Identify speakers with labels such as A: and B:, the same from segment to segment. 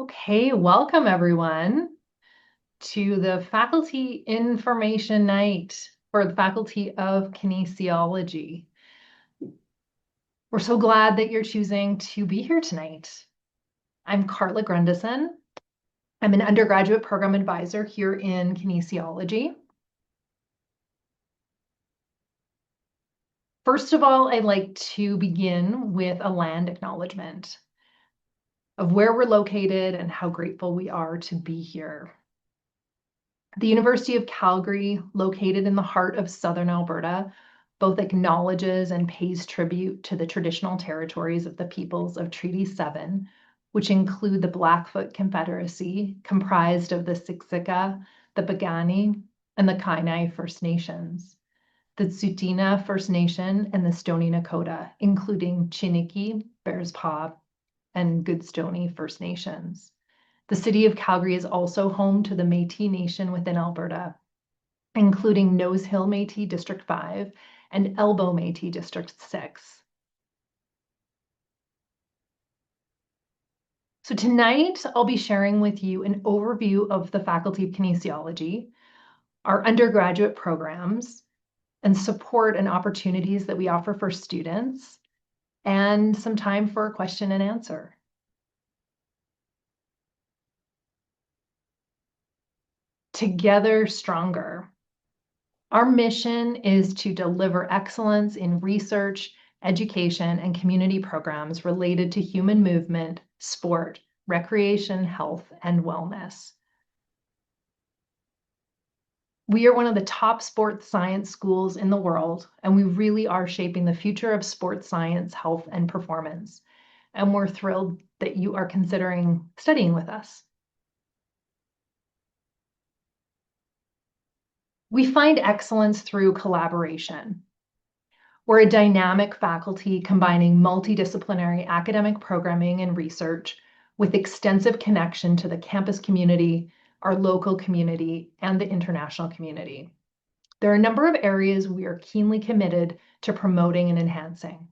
A: Okay, welcome everyone to the Faculty Information Night for the Faculty of Kinesiology. We're so glad that you're choosing to be here tonight. I'm Carla Grundison. I'm an undergraduate program advisor here in kinesiology. First of all, I'd like to begin with a land acknowledgement of where we're located and how grateful we are to be here. The University of Calgary, located in the heart of southern Alberta, both acknowledges and pays tribute to the traditional territories of the peoples of Treaty 7, which include the Blackfoot Confederacy, comprised of the Siksika, the Piikani, and the Kainai First Nations, the Tsuut'ina First Nation, and the Stoney Nakoda, including Chiniki, Bearspaw, and Goodstoney First Nations. The city of Calgary is also home to the Métis Nation within Alberta, including Nose Hill Métis District 5 and Elbow Métis District 6. So tonight, I'll be sharing with you an overview of the Faculty of Kinesiology, our undergraduate programs, and support and opportunities that we offer for students, and some time for a question and answer. Together Stronger. Our mission is to deliver excellence in research, education, and community programs related to human movement, sport, recreation, health, and wellness. We are one of the top sports science schools in the world, and we really are shaping the future of sports science, health, and performance. And we're thrilled that you are considering studying with us. We find excellence through collaboration. We're a dynamic faculty combining multidisciplinary academic programming and research with extensive connection to the campus community, our local community, and the international community. There are a number of areas we are keenly committed to promoting and enhancing.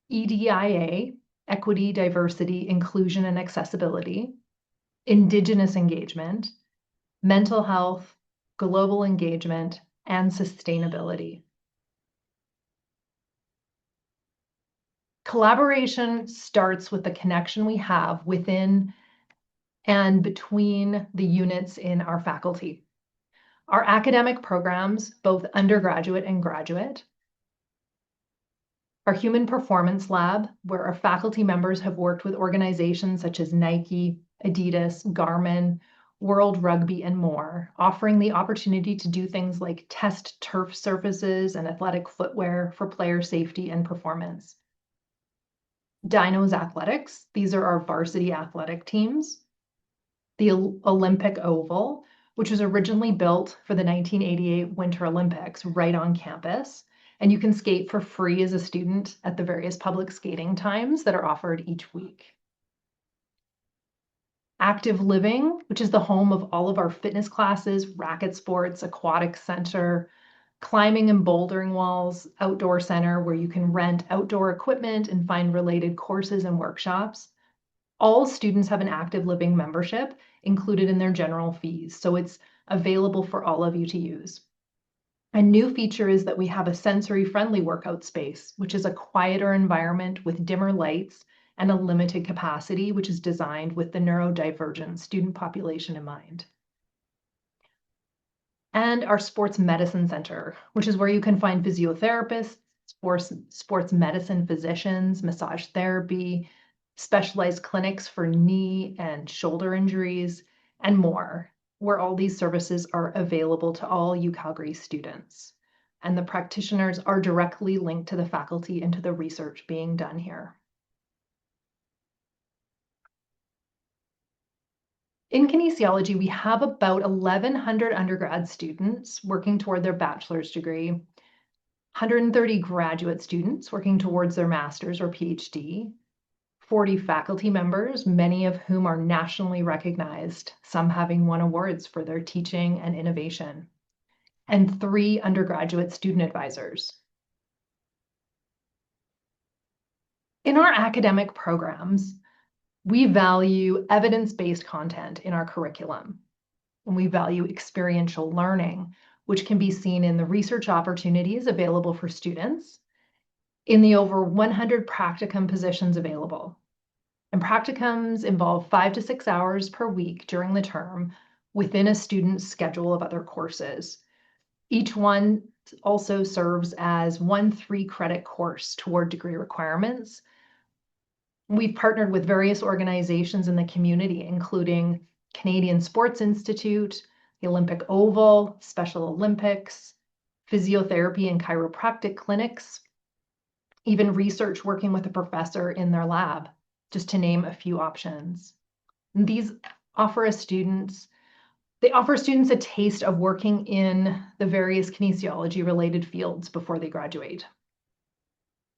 A: EDIA, equity, diversity, inclusion, and accessibility, Indigenous engagement, mental health, global engagement, and sustainability. Collaboration starts with the connection we have within and between the units in our faculty. Our academic programs, both undergraduate and graduate, our Human Performance Lab, where our faculty members have worked with organizations such as Nike, Adidas, Garmin, World Rugby, and more, offering the opportunity to do things like test turf surfaces and athletic footwear for player safety and performance. Dinos Athletics, these are our varsity athletic teams. The Olympic Oval, which was originally built for the 1988 Winter Olympics right on campus. And you can skate for free as a student at the various public skating times that are offered each week. Active Living, which is the home of all of our fitness classes, racket sports, aquatic center, climbing and bouldering walls, outdoor center where you can rent outdoor equipment and find related courses and workshops. All students have an Active Living membership included in their general fees, so it's available for all of you to use. A new feature is that we have a sensory-friendly workout space, which is a quieter environment with dimmer lights and a limited capacity, which is designed with the neurodivergent student population in mind. And our Sports Medicine Center, which is where you can find physiotherapists, sports medicine physicians, massage therapy, specialized clinics for knee and shoulder injuries, and more, where all these services are available to all UCalgary students. And the practitioners are directly linked to the faculty and to the research being done here. In kinesiology, we have about 1,100 undergrad students working toward their bachelor's degree, 130 graduate students working towards their master's or PhD, 40 faculty members, many of whom are nationally recognized, some having won awards for their teaching and innovation, and 3 undergraduate student advisors. In our academic programs, We value evidence-based content in our curriculum, and we value experiential learning, which can be seen in the research opportunities available for students, in the over 100 practicum positions available. And practicums involve 5 to 6 hours per week during the term within a student's schedule of other courses. Each one also serves as one 3-credit course toward degree requirements. We've partnered with various organizations in the community, including Canadian Sports Institute, the Olympic Oval, Special Olympics, physiotherapy and chiropractic clinics, even research working with a professor in their lab, just to name a few options. And these offer students a taste of working in the various kinesiology-related fields before they graduate.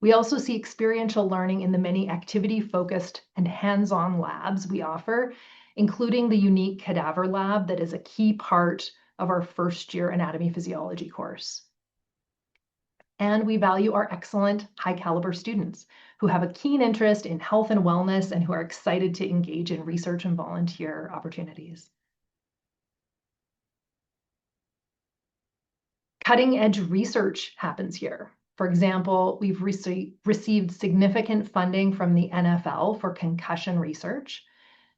A: We also see experiential learning in the many activity-focused and hands-on labs we offer, including the unique cadaver lab that is a key part of our first-year anatomy physiology course. And we value our excellent, high-caliber students who have a keen interest in health and wellness and who are excited to engage in research and volunteer opportunities. Cutting-edge research happens here. For example, we've received significant funding from the NFL for concussion research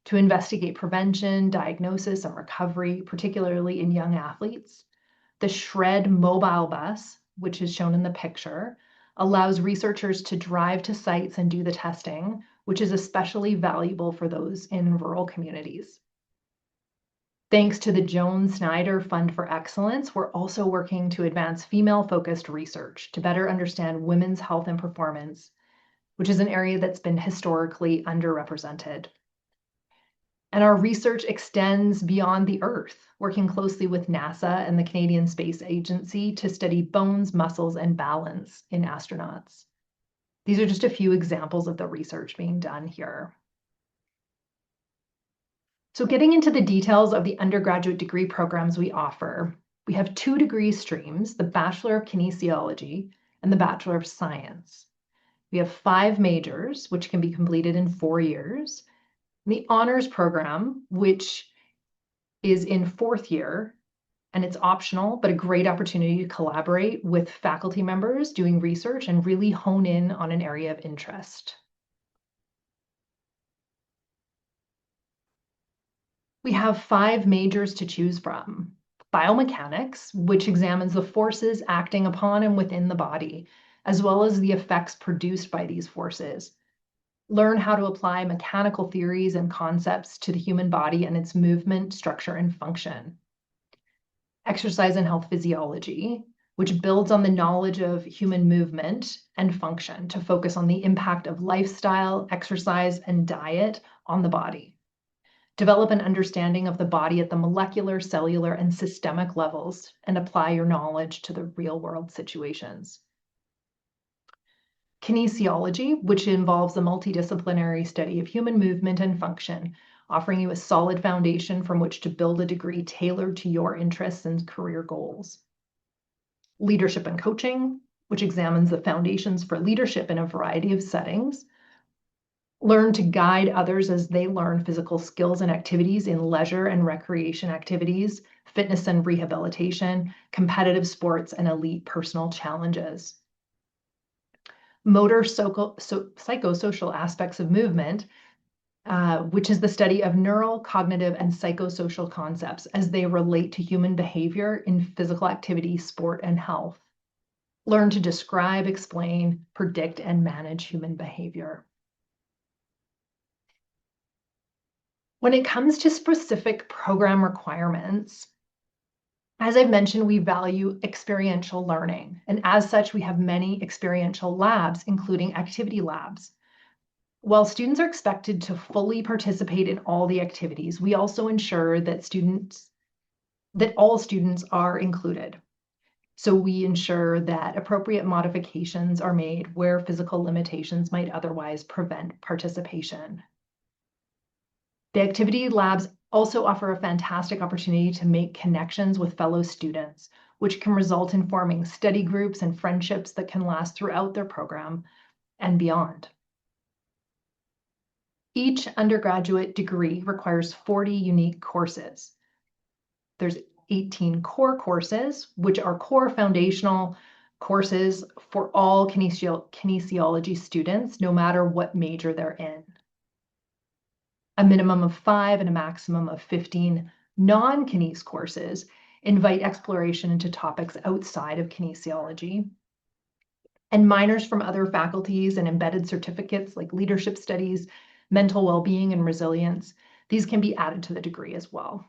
A: to investigate prevention, diagnosis, and recovery, particularly in young athletes. The SHRED mobile bus, which is shown in the picture, allows researchers to drive to sites and do the testing, which is especially valuable for those in rural communities. Thanks to the Joan Snyder Fund for Excellence, we're also working to advance female-focused research to better understand women's health and performance, which is an area that's been historically underrepresented. And our research extends beyond the Earth, working closely with NASA and the Canadian Space Agency to study bones, muscles, and balance in astronauts. These are just a few examples of the research being done here. So getting into the details of the undergraduate degree programs we offer, we have 2 degree streams, the Bachelor of Kinesiology and the Bachelor of Science. We have 5 majors, which can be completed in 4 years. The honors program, which is in 4th year, and it's optional, but a great opportunity to collaborate with faculty members doing research and really hone in on an area of interest. We have 5 majors to choose from. Biomechanics, which examines the forces acting upon and within the body, as well as the effects produced by these forces. Learn how to apply mechanical theories and concepts to the human body and its movement, structure, and function. Exercise and health physiology, which builds on the knowledge of human movement and function to focus on the impact of lifestyle, exercise, and diet on the body. Develop an understanding of the body at the molecular, cellular, and systemic levels, and apply your knowledge to the real-world situations. Kinesiology, which involves the multidisciplinary study of human movement and function, offering you a solid foundation from which to build a degree tailored to your interests and career goals. Leadership and coaching, which examines the foundations for leadership in a variety of settings. Learn to guide others as they learn physical skills and activities in leisure and recreation activities, fitness and rehabilitation, competitive sports, and elite personal challenges. Motor psychosocial aspects of movement, which is the study of neural, cognitive, and psychosocial concepts as they relate to human behavior in physical activity, sport, and health. Learn to describe, explain, predict, and manage human behavior. When it comes to specific program requirements, as I've mentioned, we value experiential learning, and as such, we have many experiential labs, including activity labs. While students are expected to fully participate in all the activities, we also ensure that all students are included. So we ensure that appropriate modifications are made where physical limitations might otherwise prevent participation. The activity labs also offer a fantastic opportunity to make connections with fellow students, which can result in forming study groups and friendships that can last throughout their program and beyond. Each undergraduate degree requires 40 unique courses. There's 18 core courses, which are core foundational courses for all kinesiology students, no matter what major they're in. A minimum of 5 and a maximum of 15 non-kines courses invite exploration into topics outside of kinesiology. And minors from other faculties and embedded certificates like leadership studies, mental well-being, and resilience, these can be added to the degree as well.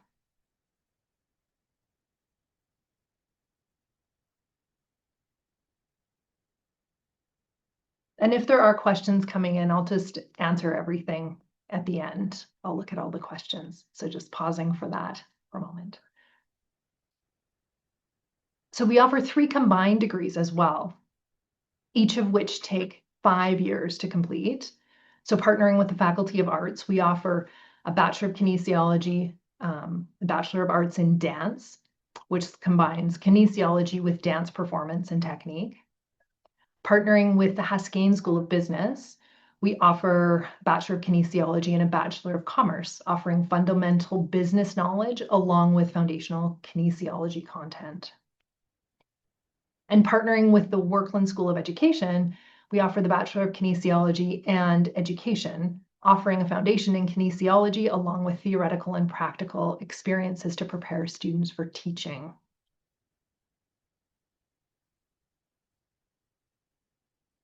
A: And if there are questions coming in, I'll just answer everything at the end. I'll look at all the questions. So just pausing for that for a moment. So we offer 3 combined degrees as well, each of which take 5 years to complete. So partnering with the Faculty of Arts, we offer a Bachelor of Kinesiology, a Bachelor of Arts in Dance, which combines kinesiology with dance performance and technique. Partnering with the Haskayne School of Business, we offer Bachelor of Kinesiology and a Bachelor of Commerce, offering fundamental business knowledge along with foundational kinesiology content. And partnering with the Workland School of Education, we offer the Bachelor of Kinesiology and Education, offering a foundation in kinesiology along with theoretical and practical experiences to prepare students for teaching.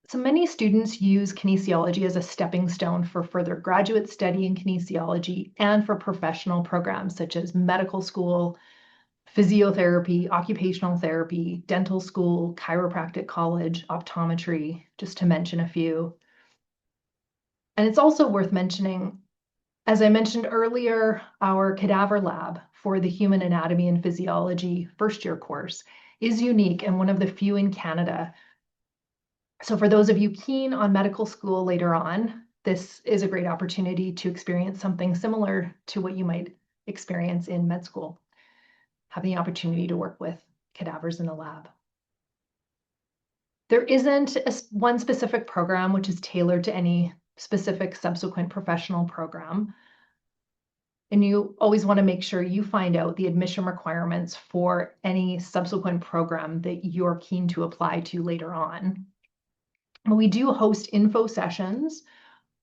A: So many students use kinesiology as a stepping stone for further graduate study in kinesiology and for professional programs such as medical school, physiotherapy, occupational therapy, dental school, chiropractic college, optometry, just to mention a few. And it's also worth mentioning, as I mentioned earlier, our cadaver lab for the Human Anatomy and Physiology first-year course is unique and one of the few in Canada. So for those of you keen on medical school later on, this is a great opportunity to experience something similar to what you might experience in med school, having the opportunity to work with cadavers in a lab. There isn't one specific program which is tailored to any specific subsequent professional program. And you always want to make sure you find out the admission requirements for any subsequent program that you're keen to apply to later on. We do host info sessions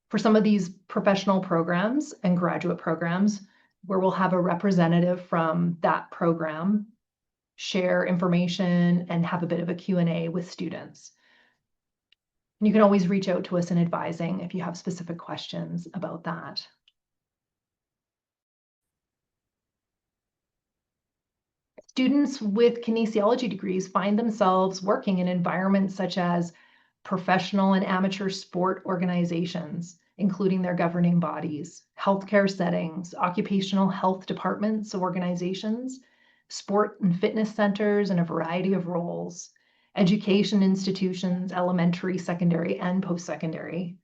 A: for some of these professional programs and graduate programs where we'll have a representative from that program share information and have a bit of a Q&A with students. And you can always reach out to us in advising if you have specific questions about that. Students with kinesiology degrees find themselves working in environments such as professional and amateur sport organizations, including their governing bodies, healthcare settings, occupational health departments of organizations, sport and fitness centers in a variety of roles, education institutions, elementary, secondary, and post-secondary,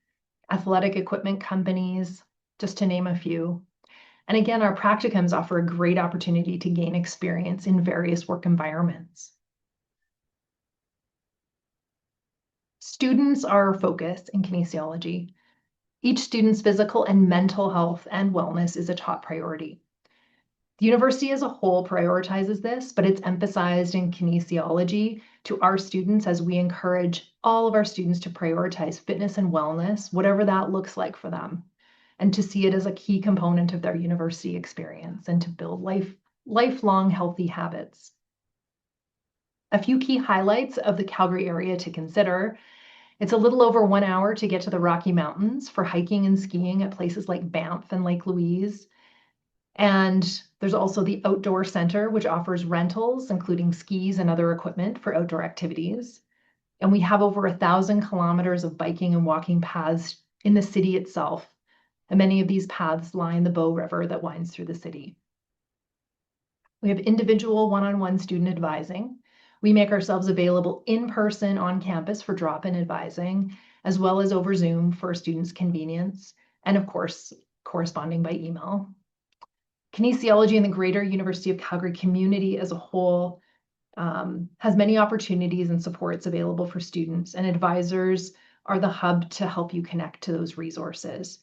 A: athletic equipment companies, just to name a few. And again, our practicums offer a great opportunity to gain experience in various work environments. Students are our focus in kinesiology. Each student's physical and mental health and wellness is a top priority. The university as a whole prioritizes this, but it's emphasized in kinesiology to our students as we encourage all of our students to prioritize fitness and wellness, whatever that looks like for them, and to see it as a key component of their university experience and to build lifelong healthy habits. A few key highlights of the Calgary area to consider. It's a little over 1 hour to get to the Rocky Mountains for hiking and skiing at places like Banff and Lake Louise. And there's also the Outdoor Center, which offers rentals, including skis and other equipment for outdoor activities. And we have over 1,000 kilometers of biking and walking paths in the city itself. And many of these paths line the Bow River that winds through the city. We have individual one-on-one student advising. We make ourselves available in person on campus for drop-in advising, as well as over Zoom for students' convenience, and of course, corresponding by email. Kinesiology in the greater University of Calgary community as a whole has many opportunities and supports available for students, and advisors are the hub to help you connect to those resources.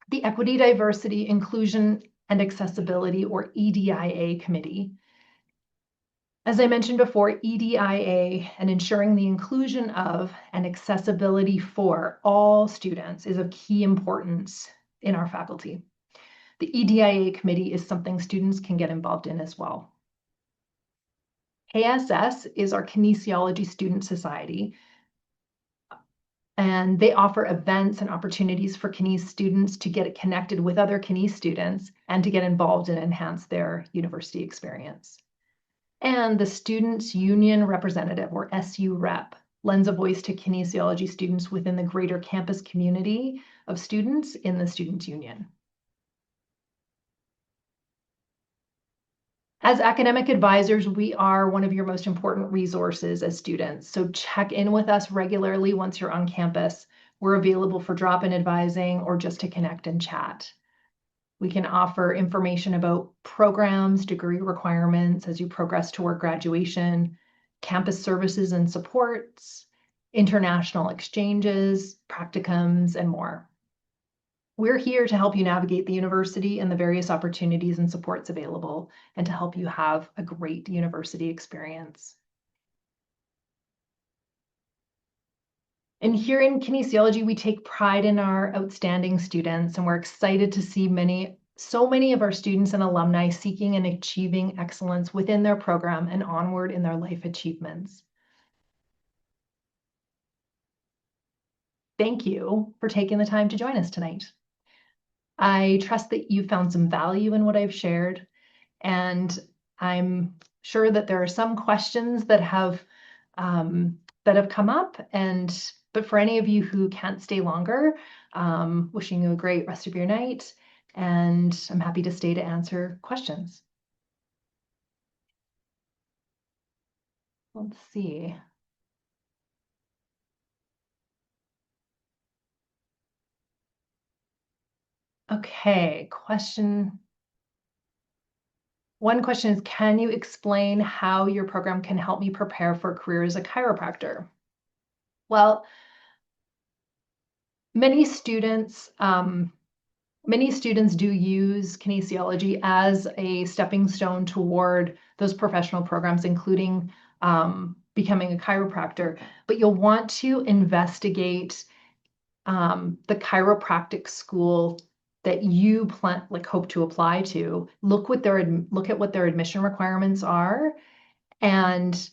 A: The Equity, Diversity, Inclusion, and Accessibility, or EDIA committee. As I mentioned before, EDIA and ensuring the inclusion of and accessibility for all students is of key importance in our faculty. The EDIA committee is something students can get involved in as well. KSS is our Kinesiology Student Society, and they offer events and opportunities for Kines students to get connected with other Kines students and to get involved and enhance their university experience. And the Students' Union Representative, or SU Rep, lends a voice to kinesiology students within the greater campus community of students in the Students' Union. As academic advisors, we are one of your most important resources as students. So check in with us regularly once you're on campus. We're available for drop-in advising or just to connect and chat. We can offer information about programs, degree requirements as you progress toward graduation, campus services and supports, international exchanges, practicums, and more. We're here to help you navigate the university and the various opportunities and supports available, and to help you have a great university experience. And here in kinesiology, we take pride in our outstanding students, and we're excited to see so many of our students and alumni seeking and achieving excellence within their program and onward in their life achievements. Thank you for taking the time to join us tonight. I trust that you found some value in what I've shared, and I'm sure that there are some questions that have come up, but for any of you who can't stay longer, wishing you a great rest of your night, and I'm happy to stay to answer questions. Let's see. Okay, one question is, can you explain how your program can help me prepare for a career as a chiropractor? Well, many students do use kinesiology as a stepping stone toward those professional programs, including becoming a chiropractor. But you'll want to investigate the chiropractic school that you hope to apply to. Look at what their admission requirements are, and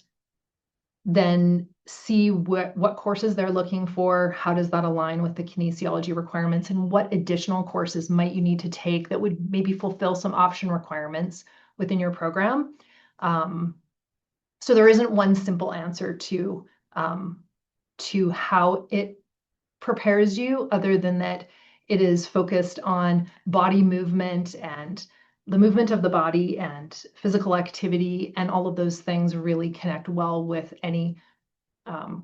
A: then see what courses they're looking for, how does that align with the kinesiology requirements, and what additional courses might you need to take that would maybe fulfill some option requirements within your program. So there isn't one simple answer to how it prepares you, other than that it is focused on body movement and the movement of the body and physical activity, and all of those things really connect well with any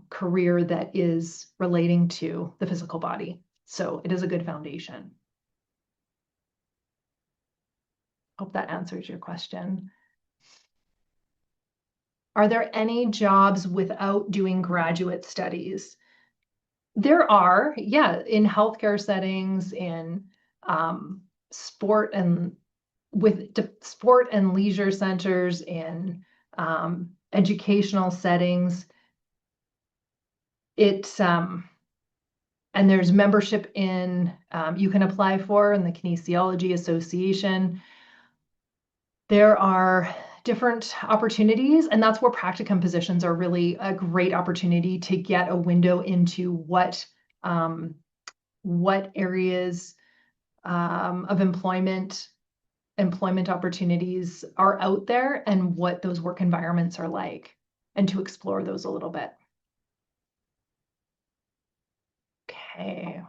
A: career that is relating to the physical body. So it is a good foundation. Hope that answers your question. Are there any jobs without doing graduate studies? There are, yeah, in healthcare settings, in sport and leisure centers, in educational settings. And there's membership you can apply for in the Kinesiology Association. There are different opportunities, and that's where practicum positions are really a great opportunity to get a window into what areas of employment opportunities are out there, and what those work environments are like, and to explore those a little bit. Okay.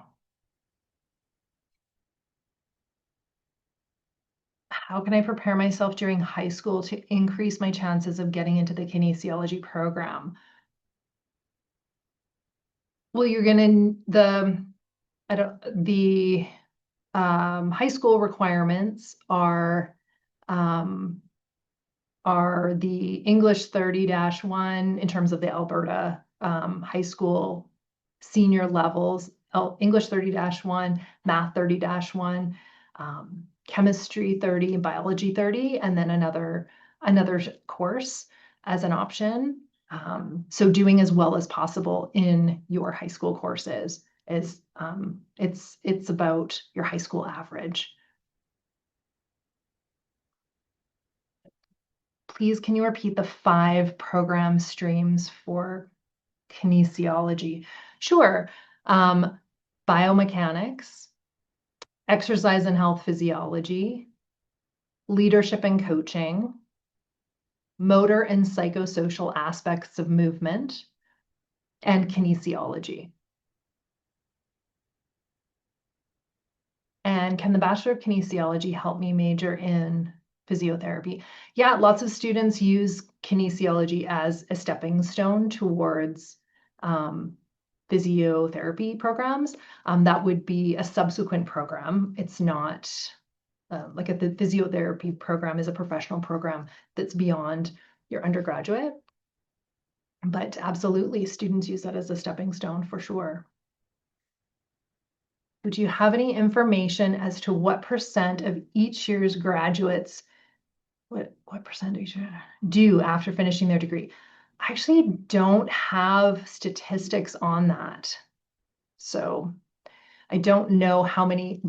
A: How can I prepare myself during high school to increase my chances of getting into the kinesiology program? Well, the high school requirements are the English 30-1 in terms of the Alberta high school senior levels, English 30-1, math 30-1, chemistry 30, biology 30, and then another course as an option. So doing as well as possible in your high school courses is it's about your high school average. Please, can you repeat the 5 program streams for kinesiology? Sure. Biomechanics, exercise and health physiology, leadership and coaching, motor and psychosocial aspects of movement, and kinesiology. And can the Bachelor of Kinesiology help me major in physiotherapy? Yeah, lots of students use kinesiology as a stepping stone towards physiotherapy programs. That would be a subsequent program. It's not like the physiotherapy program is a professional program that's beyond your undergraduate. But absolutely, students use that as a stepping stone for sure. Would you have any information as to what percent of each year's graduates, what percentage do after finishing their degree? I actually don't have statistics on that. So I don't know how many,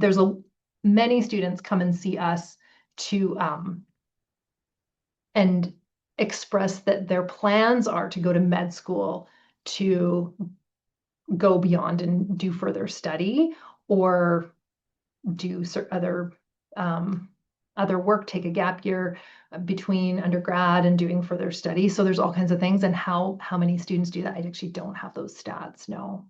A: many students come and see us to and express that their plans are to go to med school, to go beyond and do further study, or do other work, take a gap year between undergrad and doing further study. So there's all kinds of things, and how many students do that? I actually don't have those stats, no.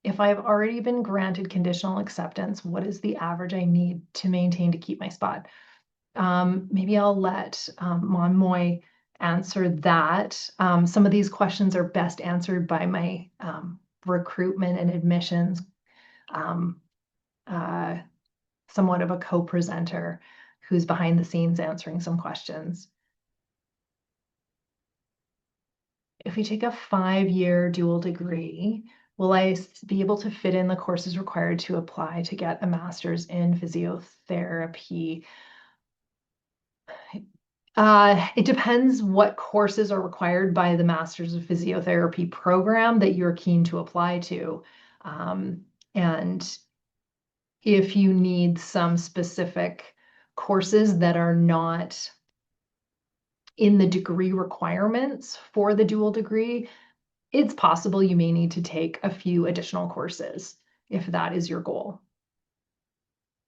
A: If I've already been granted conditional acceptance, what is the average I need to maintain to keep my spot? Maybe I'll let Mon Moy answer that. Some of these questions are best answered by my recruitment and admissions, somewhat of a co-presenter who's behind the scenes answering some questions. If we take a 5-year dual degree, will I be able to fit in the courses required to apply to get a master's in physiotherapy? It depends what courses are required by the Masters of Physiotherapy program that you're keen to apply to. And if you need some specific courses that are not in the degree requirements for the dual degree, it's possible you may need to take a few additional courses if that is your goal.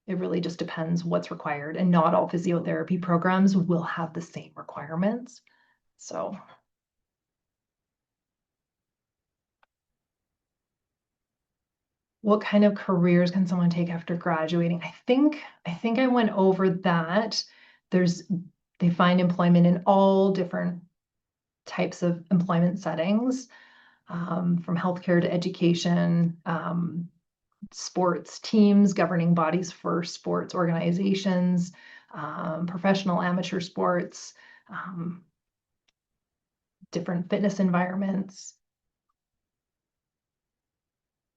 A: It really just depends what's required, and not all physiotherapy programs will have the same requirements. So what kind of careers can someone take after graduating? I think I went over that. They find employment in all different types of employment settings, from healthcare to education, sports teams, governing bodies for sports organizations, professional amateur sports, different fitness environments.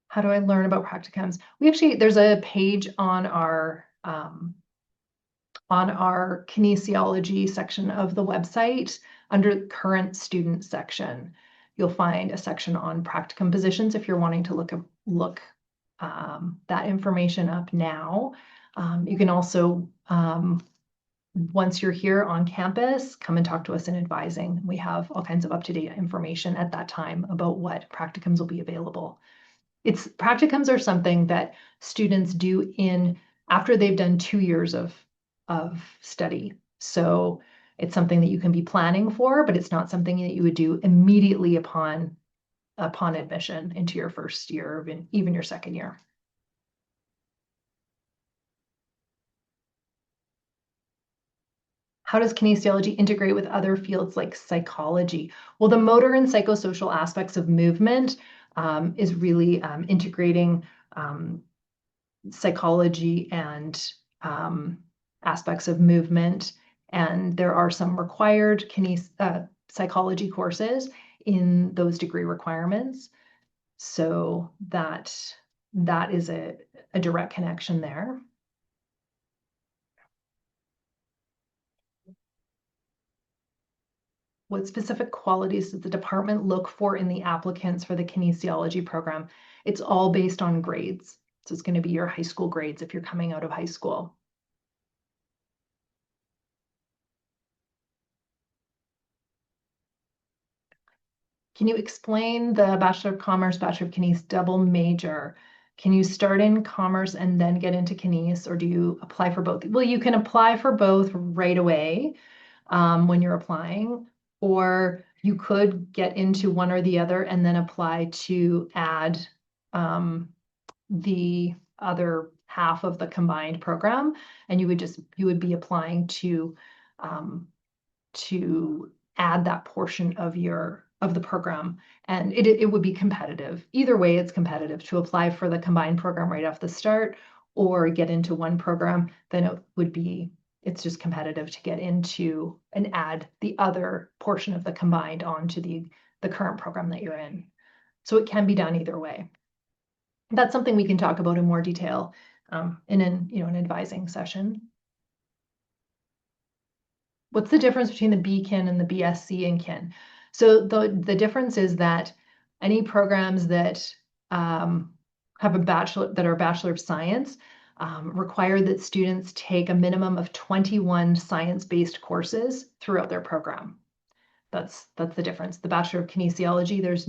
A: How do I learn about practicums? There's a page on our kinesiology section of the website under current student section. You'll find a section on practicum positions if you're wanting to look that information up now. You can also, once you're here on campus, come and talk to us in advising. We have all kinds of up-to-date information at that time about what practicums will be available. Practicums are something that students do after they've done 2 years of study. So it's something that you can be planning for, but it's not something that you would do immediately upon admission into your first year or even your second year. How does kinesiology integrate with other fields like psychology? Well, the motor and psychosocial aspects of movement is really integrating psychology and aspects of movement. And there are some required psychology courses in those degree requirements. So that is a direct connection there. What specific qualities does the department look for in the applicants for the kinesiology program? It's all based on grades. So it's going to be your high school grades if you're coming out of high school. Can you explain the Bachelor of Commerce, Bachelor of Kines double major? Can you start in commerce and then get into kines, or do you apply for both? Well, you can apply for both right away when you're applying, or you could get into one or the other and then apply to add the other half of the combined program, and you would be applying to add that portion of the program, and it would be competitive. Either way, it's competitive to apply for the combined program right off the start or get into one program. Then it's just competitive to get into and add the other portion of the combined onto the current program that you're in. So it can be done either way. That's something we can talk about in more detail in an advising session. What's the difference between the BKin and the BSc in kin? So the difference is that any programs that have a Bachelor of Science require that students take a minimum of 21 science-based courses throughout their program. That's the difference. The Bachelor of Kinesiology, there's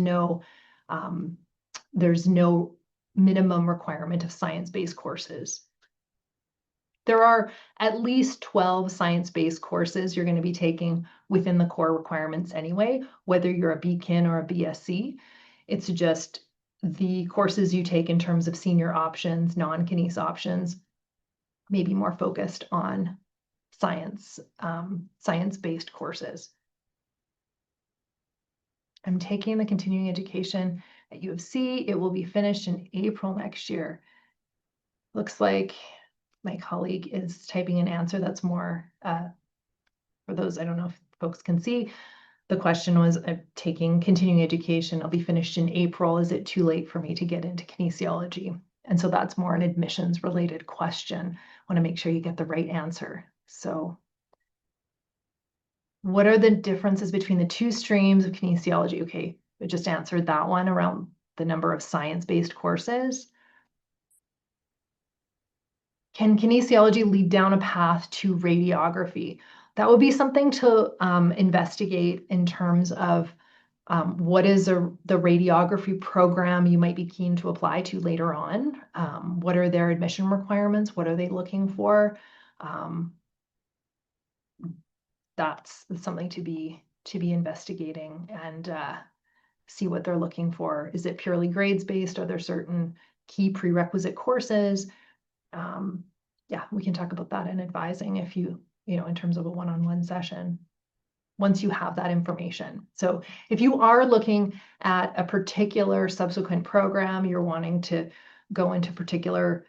A: no minimum requirement of science-based courses. There are at least 12 science-based courses you're going to be taking within the core requirements anyway, whether you're a BKin or a BSc. It's just the courses you take in terms of senior options, non-kines options, maybe more focused on science-based courses. I'm taking the continuing education at U of C. It will be finished in April next year. Looks like my colleague is typing an answer that's more, for those, I don't know if folks can see, the question was, I'm taking continuing education, I'll be finished in April. Is it too late for me to get into kinesiology? And so that's more an admissions related question. I want to make sure you get the right answer. So what are the differences between the two streams of kinesiology? Okay, I just answered that one around the number of science-based courses. Can kinesiology lead down a path to radiography? That would be something to investigate in terms of what is the radiography program you might be keen to apply to later on. What are their admission requirements? What are they looking for? That's something to be investigating and see what they're looking for. Is it purely grades based? Are there certain key prerequisite courses? Yeah, we can talk about that in advising if in terms of a one-on-one session, once you have that information. So if you are looking at a particular subsequent program, you're wanting to go into particular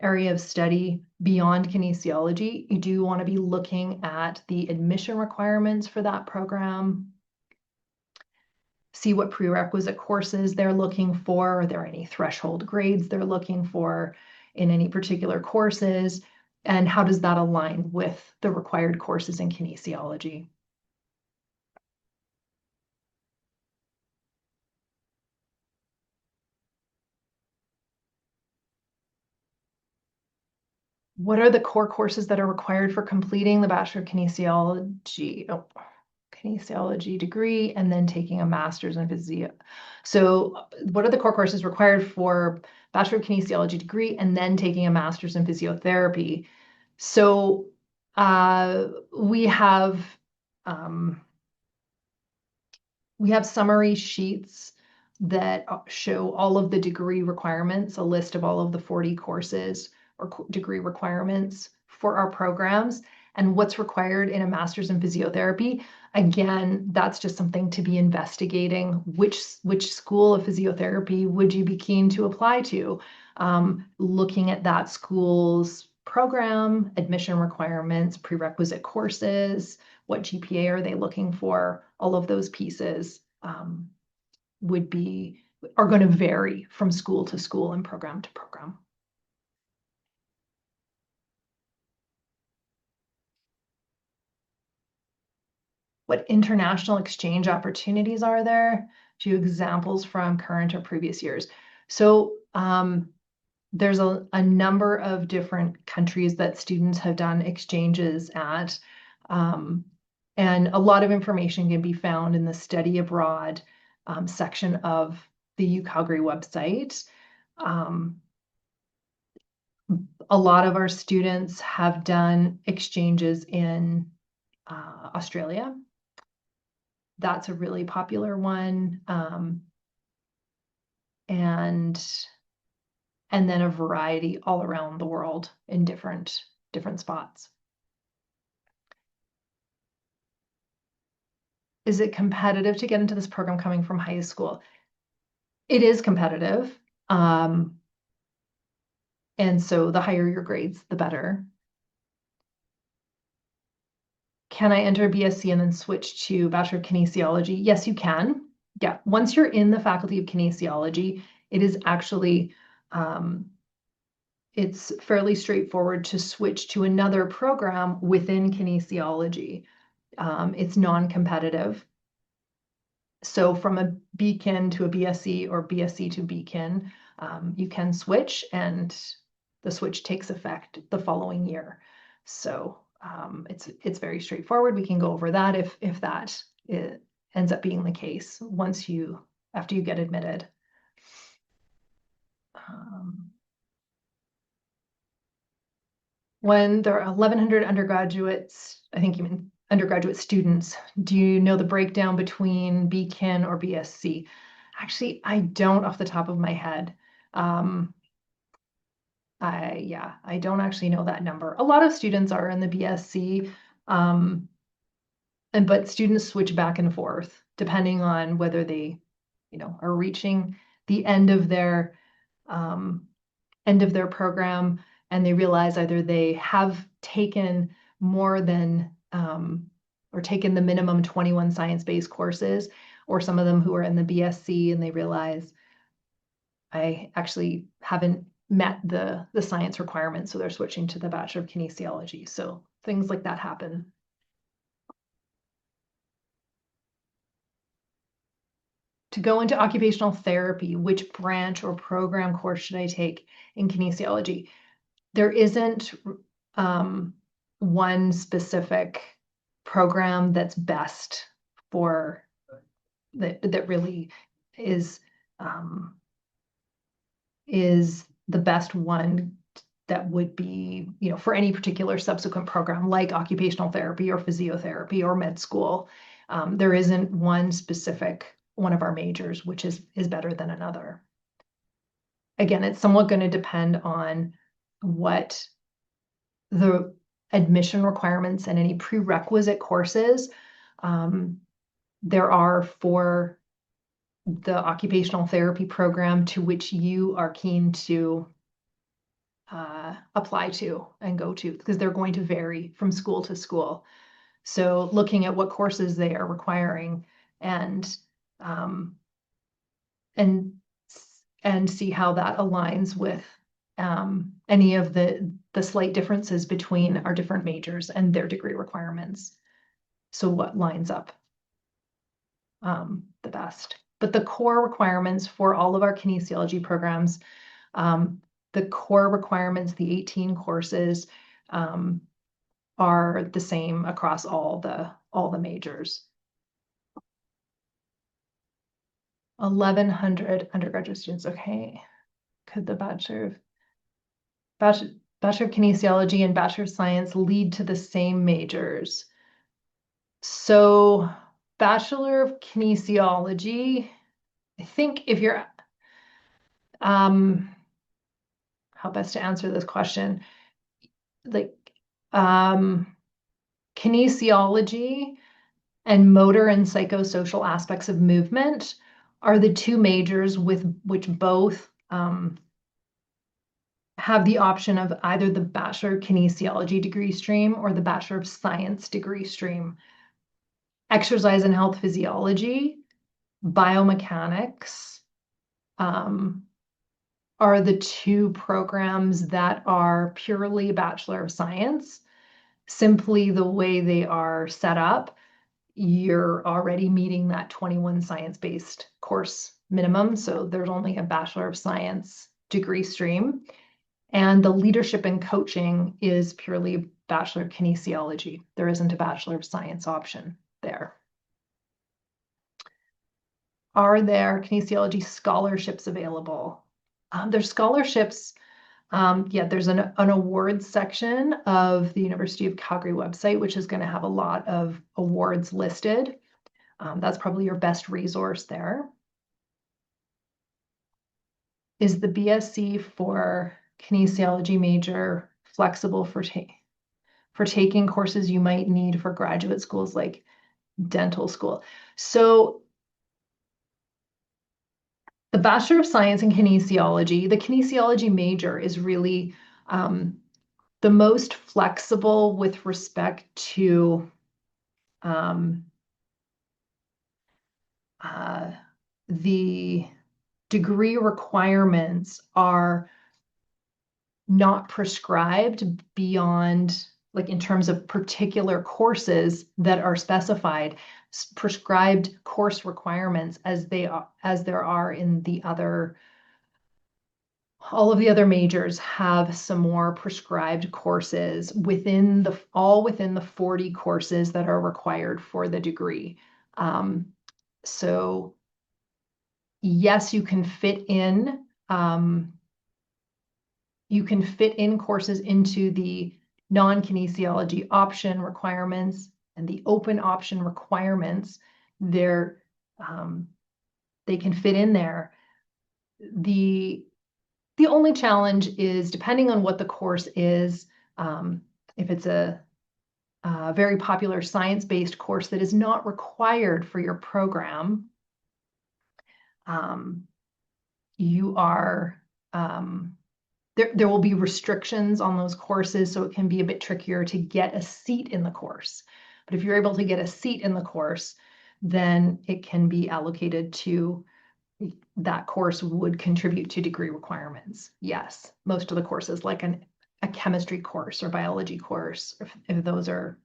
A: area of study beyond kinesiology, you do want to be looking at the admission requirements for that program. See what prerequisite courses they're looking for. Are there any threshold grades they're looking for in any particular courses? And how does that align with the required courses in kinesiology? What are the core courses that are required for completing the Bachelor of Kinesiology degree and then taking a master's in physio? So what are the core courses required for Bachelor of Kinesiology degree and then taking a master's in physiotherapy? So we have summary sheets that show all of the degree requirements, a list of all of the 40 courses or degree requirements for our programs and what's required in a master's in physiotherapy. Again, that's just something to be investigating. Which school of physiotherapy would you be keen to apply to? Looking at that school's program, admission requirements, prerequisite courses, what GPA are they looking for? all of those pieces are going to vary from school to school and program to program. What international exchange opportunities are there? A few examples from current or previous years. So there's a number of different countries that students have done exchanges at. And a lot of information can be found in the study abroad section of the U Calgary website. A lot of our students have done exchanges in Australia. That's a really popular one. And then a variety all around the world in different spots. Is it competitive to get into this program coming from high school? It is competitive. And so the higher your grades, the better. Can I enter BSc and then switch to Bachelor of Kinesiology? Yes, you can. Yeah, once you're in the Faculty of Kinesiology, it is actually, it's fairly straightforward to switch to another program within kinesiology. It's non-competitive. So from a BKin to a BSc or BSc to BKin, you can switch, and the switch takes effect the following year. So it's very straightforward. We can go over that if that ends up being the case after you get admitted. When there are 1,100 undergraduates, I think you mean undergraduate students, do you know the breakdown between BKin or BSc? Actually, I don't off the top of my head. I don't actually know that number. A lot of students are in the BSc, but students switch back and forth depending on whether they, are reaching the end of their program, and they realize either they have taken more than or taken the minimum 21 science-based courses, or some of them who are in the BSc and they realize I actually haven't met the science requirements, so they're switching to the Bachelor of Kinesiology. So things like that happen. To go into occupational therapy, which branch or program course should I take in kinesiology? There isn't one specific program that's best for that really is the best one that would be, for any particular subsequent program like occupational therapy or physiotherapy or med school. There isn't one specific one of our majors which is better than another. Again, it's somewhat going to depend on what the admission requirements and any prerequisite courses there are for the occupational therapy program to which you are keen to apply to and go to, because they're going to vary from school to school. So looking at what courses they are requiring and see how that aligns with any of the slight differences between our different majors and their degree requirements. So what lines up the best? But the core requirements for all of our kinesiology programs, the core requirements, the 18 courses, are the same across all the majors. 1,100 undergraduate students. Okay. Could the Bachelor of Kinesiology and Bachelor of Science lead to the same majors? So Bachelor of Kinesiology, I think if you're, how best to answer this question? Like, kinesiology and motor and psychosocial aspects of movement are the two majors with which both have the option of either the Bachelor of Kinesiology degree stream or the Bachelor of Science degree stream. exercise and health physiology, biomechanics, are the two programs that are purely Bachelor of Science. Simply the way they are set up, you're already meeting that 21 science-based course minimum. So there's only a Bachelor of Science degree stream. And the leadership and coaching is purely Bachelor of Kinesiology. There isn't a Bachelor of Science option there. Are there kinesiology scholarships available? There's scholarships. Yeah, there's an awards section of the University of Calgary website, which is going to have a lot of awards listed. That's probably your best resource there. Is the BSc for kinesiology major flexible for taking courses you might need for graduate schools like dental school? So the Bachelor of Science in Kinesiology, the kinesiology major is really the most flexible with respect to the degree requirements are not prescribed beyond, like in terms of particular courses that are specified, prescribed course requirements as there are in the other. All of the other majors have some more prescribed courses within the 40 courses that are required for the degree. So yes, you can fit in courses into the non-kinesiology option requirements and the open option requirements. They can fit in there. The only challenge is, depending on what the course is, if it's a very popular science-based course that is not required for your program, there will be restrictions on those courses, so it can be a bit trickier to get a seat in the course. But if you're able to get a seat in the course, then it can be allocated to that course would contribute to degree requirements. Yes, most of the courses, like a chemistry course or biology course, if those are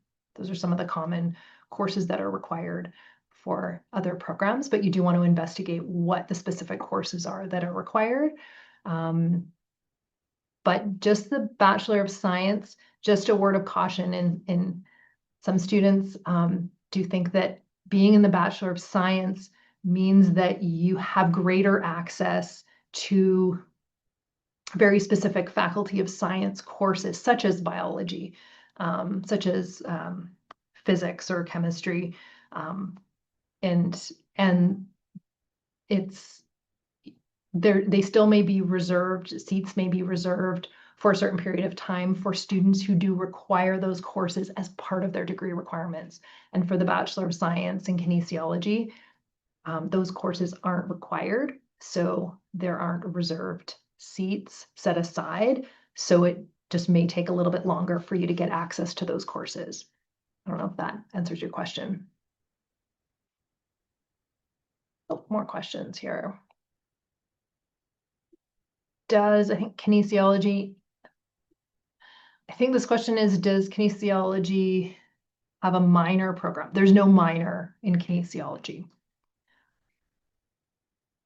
A: some of the common courses that are required for other programs, but you do want to investigate what the specific courses are that are required. But just the Bachelor of Science, just a word of caution, in some students do think that being in the Bachelor of Science means that you have greater access to very specific Faculty of Science courses, such as biology, such as physics or chemistry, and it's they still may be reserved, seats may be reserved for a certain period of time for students who do require those courses as part of their degree requirements. And for the Bachelor of Science in Kinesiology, those courses aren't required, so there aren't reserved seats set aside. So it just may take a little bit longer for you to get access to those courses. I don't know if that answers your question. Oh, more questions here. I think kinesiology, I think this question is, does kinesiology have a minor program? There's no minor in kinesiology.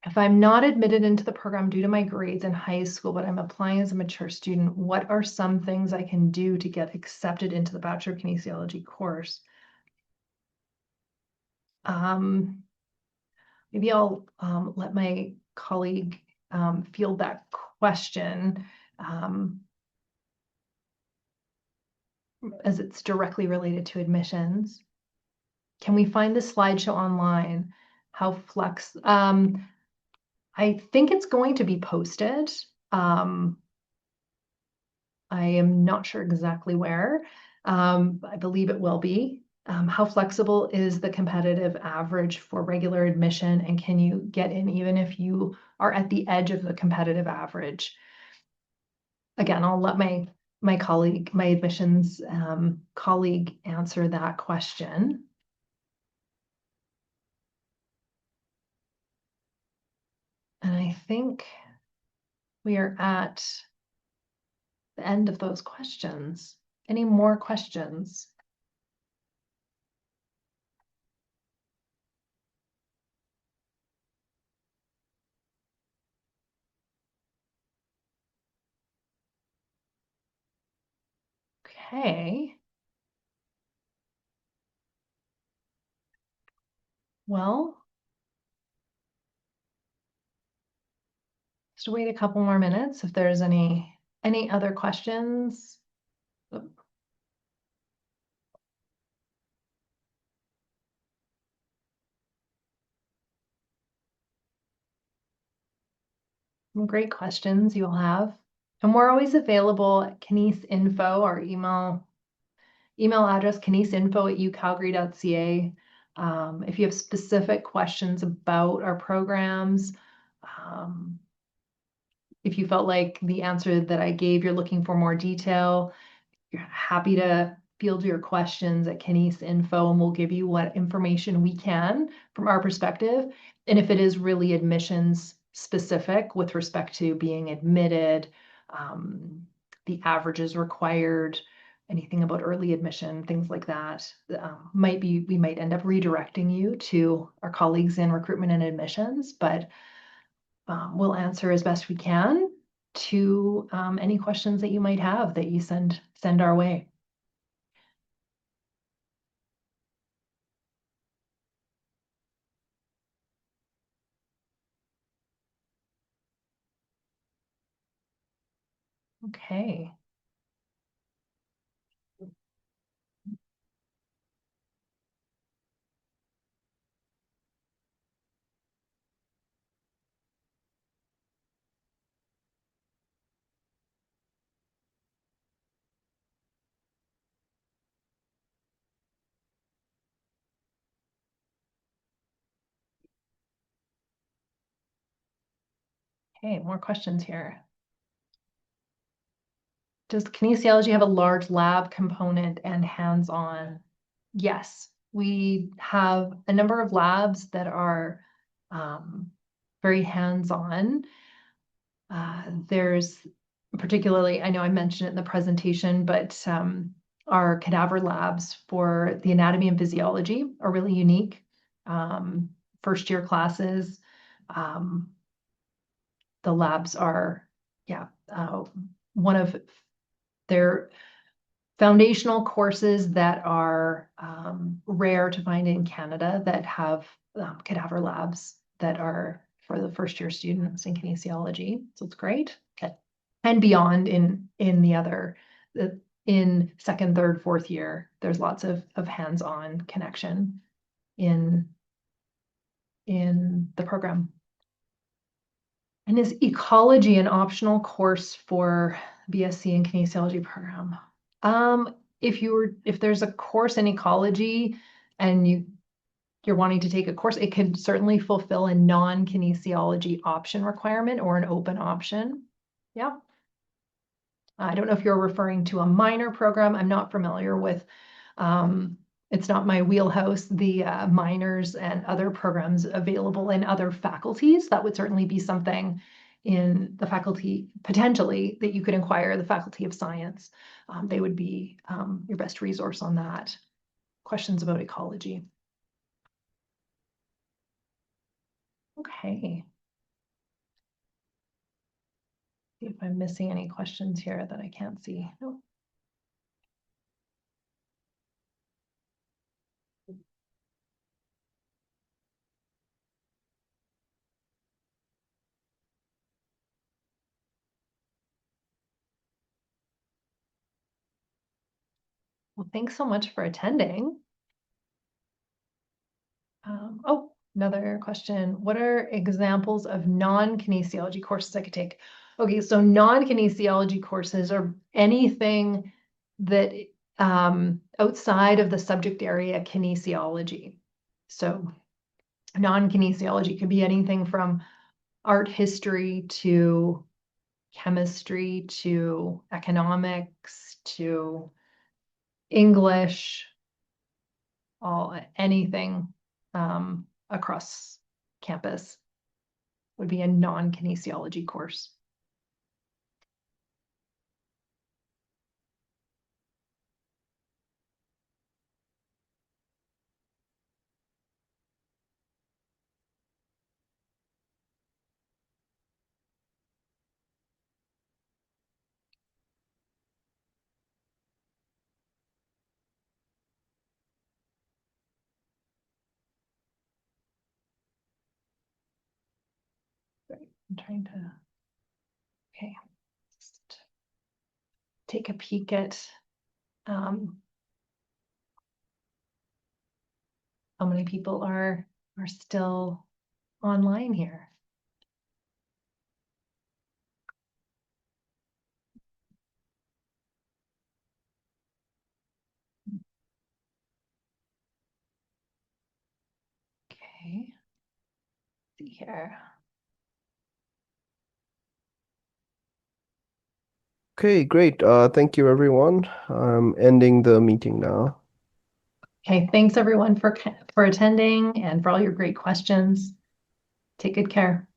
A: If I'm not admitted into the program due to my grades in high school, but I'm applying as a mature student, what are some things I can do to get accepted into the Bachelor of Kinesiology course? Maybe I'll let my colleague field that question, as it's directly related to admissions. Can we find the slideshow online? How flex? I think it's going to be posted. I am not sure exactly where. I believe it will be. How flexible is the competitive average for regular admission, and can you get in even if you are at the edge of the competitive average? Again, I'll let my colleague, my admissions colleague, answer that question. I think we are at the end of those questions. Any more questions? Okay. Well, just wait a couple more minutes if there's any other questions. Some great questions you'll have. And we're always available at Kines Info, our email address, kineseinfo@ucalgary.ca. If you have specific questions about our programs, if you felt like the answer that I gave, you're looking for more detail, you're happy to field your questions at Kines Info, and we'll give you what information we can from our perspective. And if it is really admissions specific with respect to being admitted, the averages required, anything about early admission, things like that, we might end up redirecting you to our colleagues in recruitment and admissions, but we'll answer as best we can to any questions that you might have that you send our way. Okay. Okay, more questions here. Does kinesiology have a large lab component and hands-on? Yes, we have a number of labs that are very hands-on. There's particularly, I know I mentioned it in the presentation, but our cadaver labs for the anatomy and physiology are really unique. First year classes, the labs are, one of their foundational courses that are rare to find in Canada that have cadaver labs that are for the first year students in kinesiology. So it's great. Okay. And beyond in the other, in second, third, fourth year, there's lots of hands-on connection in the program. And is ecology an optional course for BSc and kinesiology program? If there's a course in ecology and you're wanting to take a course, it could certainly fulfill a non-kinesiology option requirement or an open option. Yeah. I don't know if you're referring to a minor program. I'm not familiar with, it's not my wheelhouse, the minors and other programs available in other faculties. That would certainly be something in the faculty, potentially, that you could inquire the Faculty of Science. They would be your best resource on that. Questions about ecology. Okay. See if I'm missing any questions here that I can't see. No. Well, thanks so much for attending. Oh, another question. What are examples of non-kinesiology courses I could take? Okay, so non-kinesiology courses are anything that outside of the subject area kinesiology. So non-kinesiology could be anything from art history to chemistry to economics to English, anything across campus. would be a non-kinesiology course. I'm trying to, okay, just take a peek at how many people are still online here. Okay, let's see here.
B: Okay, great. Thank you, everyone. I'm ending the meeting now.
A: Okay, thanks everyone for attending and for all your great questions. Take good care.